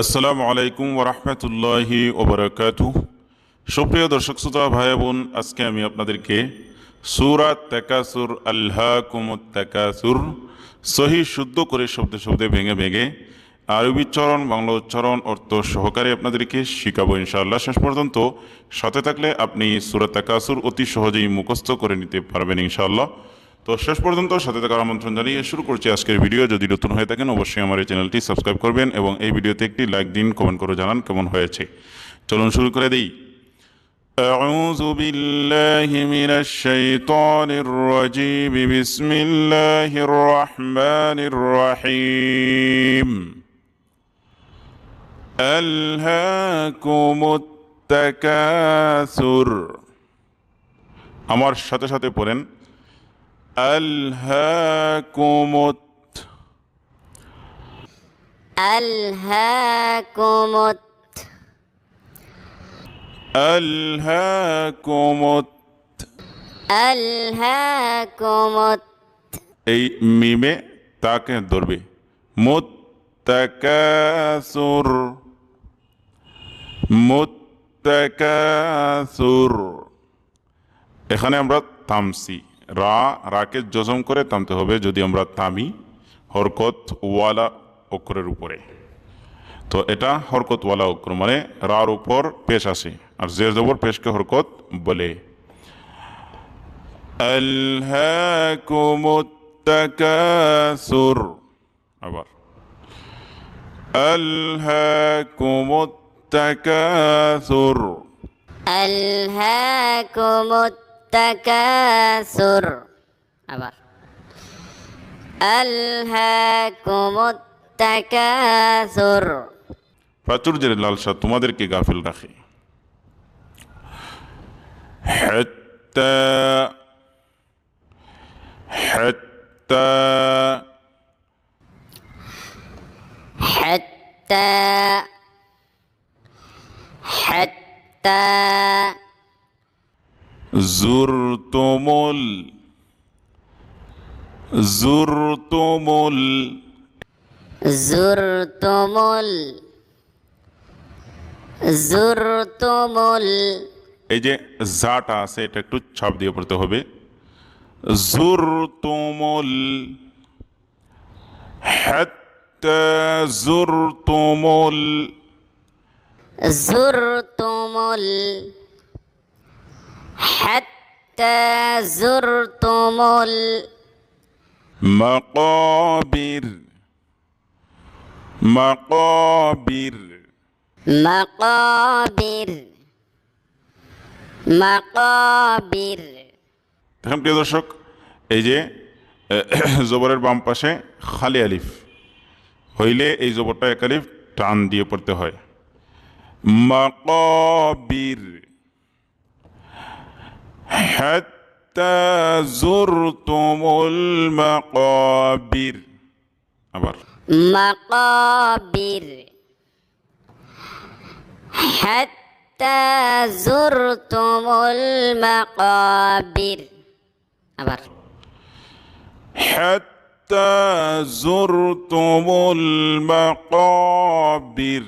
আসসালামু আলাইকুম ওরহমতুল্লাহি ওবরাকাতুহ। সুপ্রিয় দর্শক শ্রোতা ভাই বোন, আজকে আমি আপনাদেরকে সূরা তাকাসুর আলহাকুমুত তাকাসুর সহি শুদ্ধ করে শব্দে শব্দে ভেঙে ভেঙে আরবি উচ্চারণ বাংলা উচ্চারণ অর্থ সহকারে আপনাদেরকে শিখাবো ইনশাআল্লাহ। শেষ পর্যন্ত সাথে থাকলে আপনি সূরা তাকাসুর অতি সহজেই মুখস্থ করে নিতে পারবেন ইনশাআল্লাহ। তো শেষ পর্যন্ত সাথে থাকার আমন্ত্রণ জানিয়ে শুরু করছি আজকের ভিডিও। যদি নতুন হয়ে থাকেন অবশ্যই আমার এই চ্যানেলটি সাবস্ক্রাইব করবেন এবং এই ভিডিওতে একটি লাইক দিন, কমেন্ট করে জানান কেমন হয়েছে। চলুন শুরু করে দিই। أعوذ بالله من الشيطان الرجيم بسم الله الرحمن الرحيم ألهاكم التكاثر। আমার সাথে সাথে পড়েন আলহাকুমুত আলহাকুমুত আলহাকুমুত। আলহাকুমুত এই মিমে তাকে ধরবে। মুত্তাকাসুর মুত্তাকাসুর। এখানে আমরা থামছি, রাকে জজম করে থামতে হবে যদি আমরা থামি হরকত ওয়ালা অক্ষরের উপরে। তো এটা হরকত ওয়ালা অক্ষর মানে রার উপর পেশ আসে, আর জের জবর পেশকে হরকত বলে। আলহাকুমুত তাকাসুর। আবার আলহাকুমুত তাকাসুর। আলহাকুমুত তাকাসুর। আবার আলহাকুমুত তাকাসুর। প্রাচুর্যের লালসা তোমাদেরকে গাফিল রাখে। হাত্তা হাত্তা হাত্তা হাত্তা জুরতুমুল জুরতুমুল। জুরতুমুল জুরতুমুল। এই যে জাটা আছে এটা একটু ছাপ দিয়ে পড়তে হবে। জুরতুমুল হাত্তা জুরতুমুল জুরতুমুল হাত্তা জুরতুমুল মাকাবির মাকাবির মাকাবির মাকাবির। দেখেন প্রিয় দর্শক, এই যে জবরের বাম পাশে খালি আলিফ হইলে এই জবরটা এক আলিফ টান দিয়ে পড়তে হয়। মাকাবির হাত্তা জুরতুমুল মাকাবির। আবার মাকাবির হাত্তা জুরতুমুল মাকাবির। আবার হাত্তা জুরতুমুল মাকাবির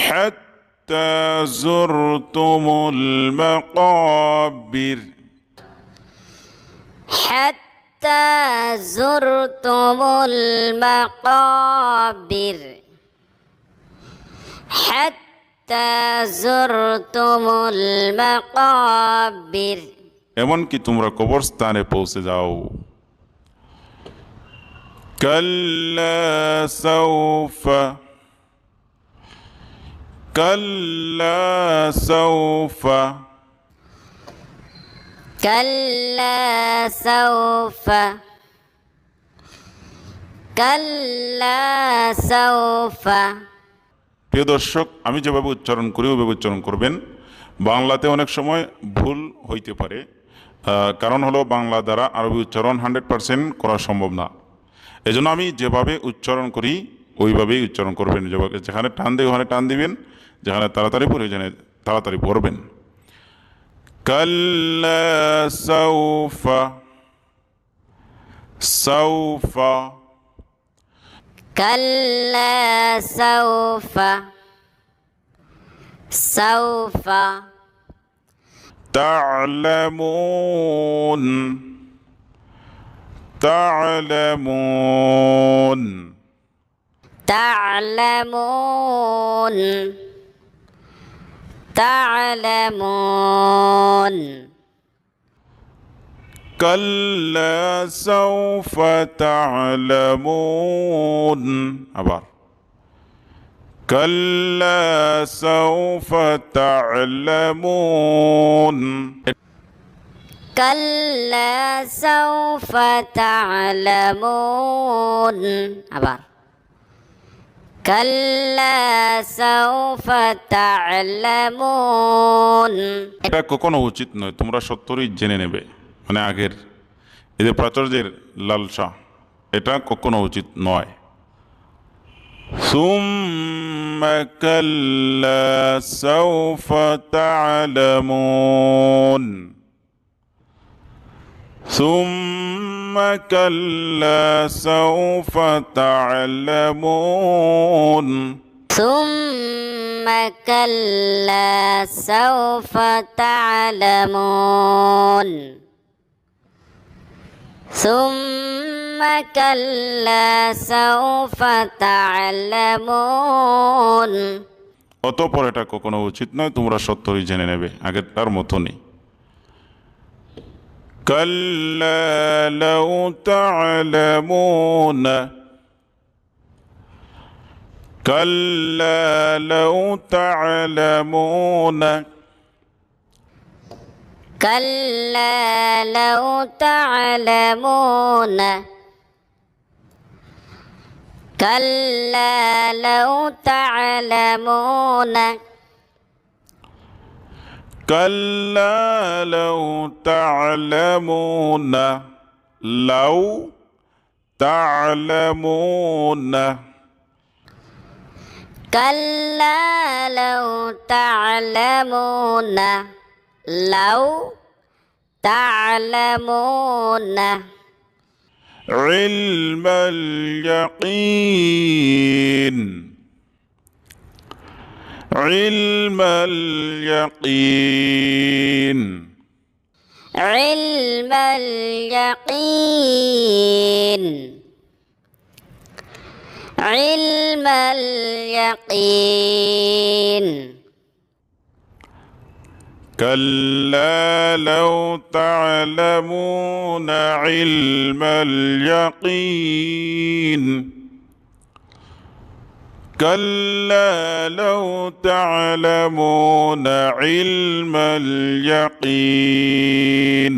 হাত্তা জুরতুমুল মাকাবির হাত্তা জুরতুমুল মাকাবির হাত্তা জুরতুমুল মাকাবির। এমনকি তোমরা কবরস্থানে পৌঁছে যাও। কাল্লা সাউফা কাল্লা সাউফা কাল্লা সাউফা কাল্লা সাউফা। প্রিয় দর্শক, আমি যেভাবে উচ্চারণ করি ওইভাবে উচ্চারণ করবেন। বাংলাতে অনেক সময় ভুল হইতে পারে, কারণ হলো বাংলা দ্বারা আরবি উচ্চারণ 100% করা সম্ভব না। এজন্য আমি যেভাবে উচ্চারণ করি ওইভাবেই উচ্চারণ করবেন। যেখানে টান দেয় ওখানে টান দিবেন, যেখানে তাড়াতাড়ি পড়ে যেখানে তাড়াতাড়ি পড়বেন। কাল্লা সাউফা সাউফা كلا سوف سوف تعلمون تعلمون تعلمون تعلمون كلا سوف تعلمون আবার كلا سوف تعلمون كلا سوف تعلمون আবার كلا سوف تعلمون এটা কখনো উচিত নয়, তোমরা সত্তরই জেনে নেবে, মানে আগের এদের প্রাচুর্যের লালসা, এটা কখনো উচিত নয়। ثم كلا سوف تعلمون ثم كلا سوف تعلمون ثم كلا سوف تعلمون ثم كلا سوف تعلمون অতঃপর এটা কখনো উচিত নয়, তোমরা সত্তরই জেনে নেবে, আগেরটার মতনই। كلا لو تعلمون كلا لو تعلمون كلا لو تعلمون كلا لو تعلمون كلا لو تعلمون لو تعلمون كلا لو تعلمون لو تعلمون علم اليقين علم اليقين علم اليقين علم اليقين كلا لو تعلمون علم اليقين كلا لو تعلمون علم اليقين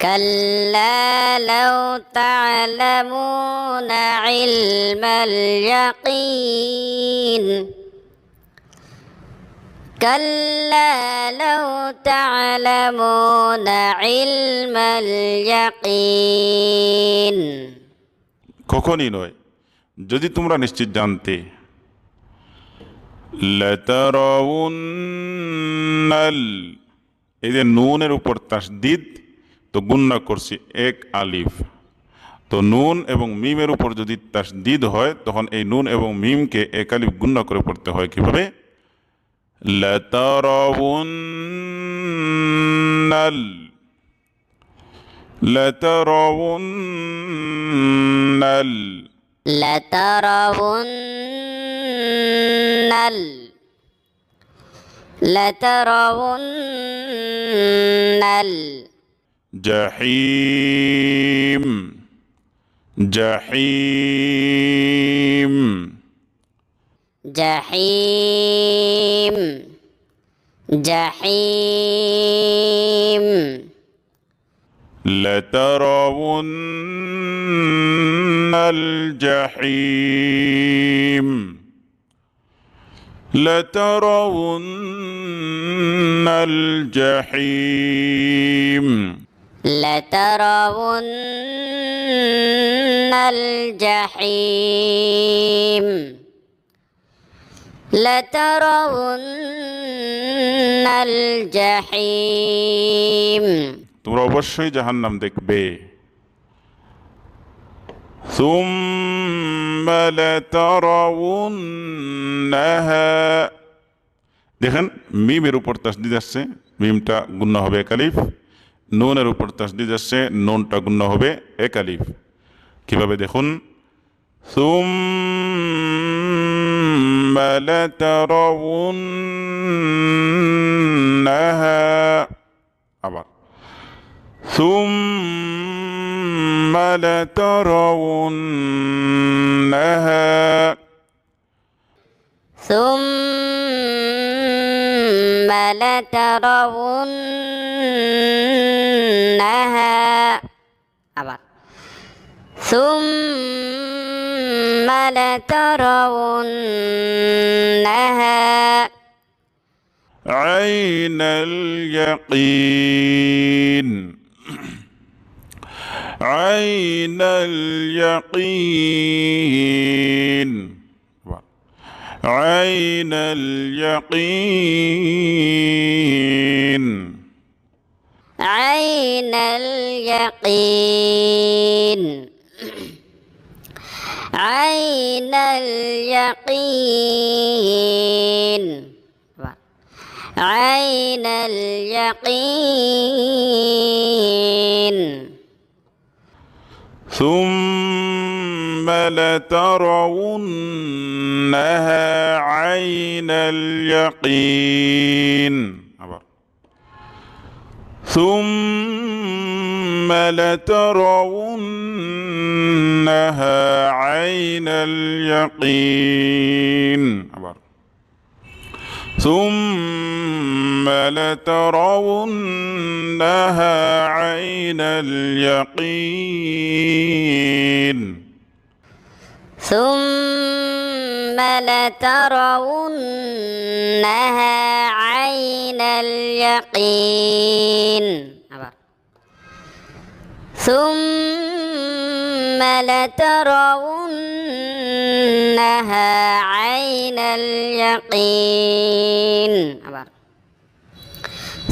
كلا لو تعلمون علم اليقين كلا لو تعلمون علم اليقين কখনই নয়, যদি তোমরা নিশ্চিত জানতে। লাতারাউন্নাল, এই যে নুনের উপর তাসদিদ, তো গুন্না করছি এক আলিফ, তো নুন এবং মিমের উপর যদি তাসদিদ হয় তখন এই নুন এবং মিমকে এক আলিফ গুন্না করে পড়তে হয়। কিভাবে? লাতারাউন্নাল লাতারাউন্নাল لترون جحيم جحيم جحيم جحيم لترون الجحيم لترون الجحيم لترون الجحيم لترون الجحيم তোমরা অবশ্যই জাহান্নাম দেখবে। ثم لترونها দেখেন মিমের উপর তাসদিদ আসছে, মিমটা গুণ্য হবে এক আলিফ। নুনের উপর তাসদিদ আসছে, নুনটা গুণ্য হবে এক আলিফ। কিভাবে দেখুন, সুম্মা লাতারাউন্নাহা, আবার সুম্মা লাতারাউন্নাহা, ثم لترونها আবার ثم لترونها عين اليقين، عين اليقين، عين اليقين، عين اليقين، عين اليقين، عين اليقين، ثم لترونها عين اليقين، ثم لترونها عين اليقين، ثم لترونها عين اليقين، ثم لترونها عين اليقين، ثم لترونها عين اليقين،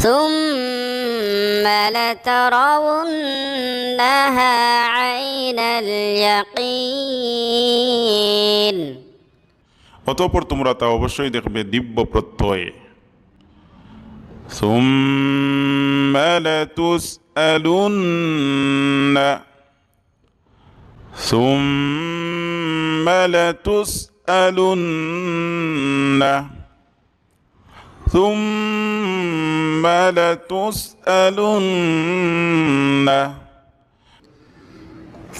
ثم لترونها عين اليقين। অতঃপর তোমরা তা অবশ্যই দেখবে দিব্য প্রত্যয়। ثم لتسألن، ثم لتسألن، ثم لتسألن،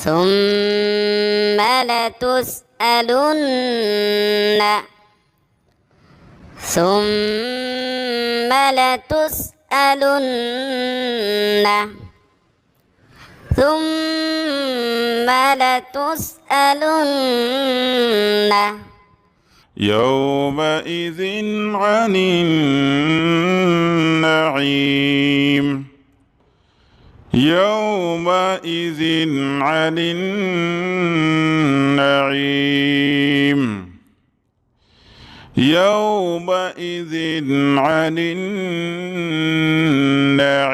ثم لتسألن، ثم لتسألن، ثم لتسألن يومئذ عن النعيم، يومئذ عن النعيم، يومئذ عن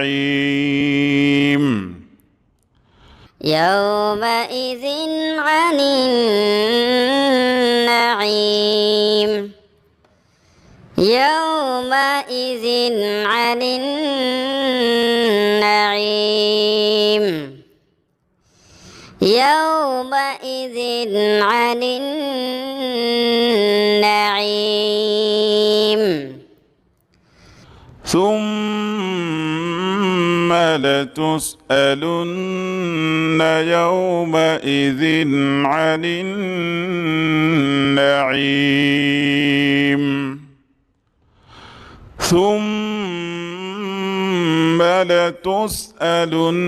النعيم، يومئذ عن النعيم، يومئذ عن النعيم، يومئذ عن النعيم، ثم لتسألن يومئذ عن النعيم، ثم لتسألن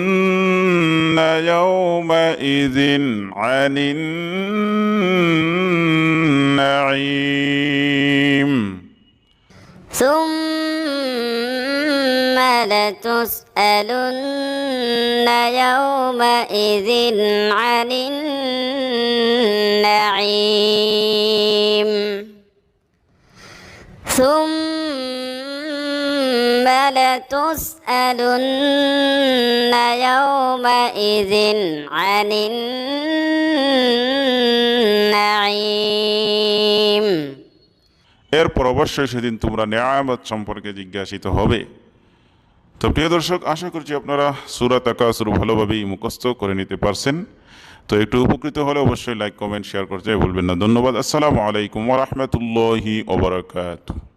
يومئذ عن النعيم، ثم لتسألن يومئذ عن النعيم، ثم لتسألن يومئذ عن النعيم، এরপর অবশ্যই সেদিন তোমরা নেয়ামত সম্পর্কে জিজ্ঞাসিত হবে। তো প্রিয় দর্শক, আশা করছি আপনারা সূরা তাকাসুর ভালোভাবেই মুখস্থ করে নিতে পারছেন। তো একটু উপকৃত হলে অবশ্যই লাইক, কমেন্ট, শেয়ার করতে ভুলবেন না। ধন্যবাদ। আসসালামু আলাইকুম ওয়া রাহমাতুল্লাহি ওয়া বারাকাতুহু।